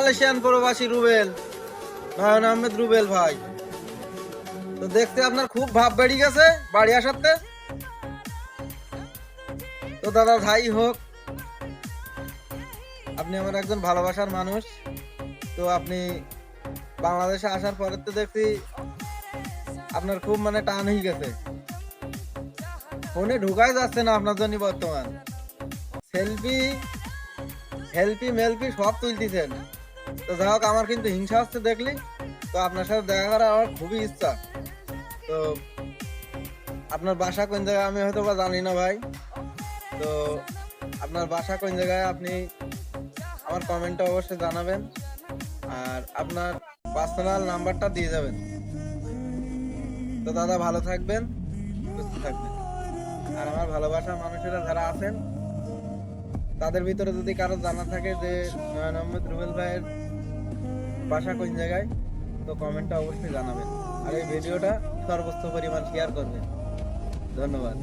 Malaysian প্রবাসী রুবেল, নয়ন আহমেদ রুবেল ভাই। তো দেখতে আপনার খুব ভাব বেড়ে গেছে বাড়ি আসাতে। তো দাদা যাই হোক, আপনি আমার একজন ভালোবাসার মানুষ। তো আপনি বাংলাদেশে আসার পরে তো দেখছি আপনার খুব মানে টান হয়ে গেছে, ফোনে ঢুকাই যাচ্ছে না আপনার জন্য। বর্তমান সেলফি হেলফি মেলফি সব তুলতেছেন। তো যাই হোক, আমার কিন্তু হিংসা হচ্ছে দেখলি। তো আপনার সাথে দেখা করার আমার খুবই ইচ্ছা। তো আপনার বাসা কোন জায়গায় আমি হয়তো বা জানি না ভাই। তো আপনার বাসা কোন জায়গায় আপনি আমার কমেন্টে অবশ্যই জানাবেন, আর আপনার পার্সোনাল নাম্বারটা দিয়ে যাবেন। তো দাদা ভালো থাকবেন, সুস্থ থাকবেন। আর আমার ভালোবাসার মানুষেরা যারা আছেন, তাদের ভিতরে যদি কারো জানা থাকে যে নয়ন আহমেদ রুবেল ভাইয়ের বাসা কোন জায়গায়, তো কমেন্টটা অবশ্যই জানাবেন। আর এই ভিডিওটা সর্বোচ্চ পরিমাণ শেয়ার করবেন। ধন্যবাদ।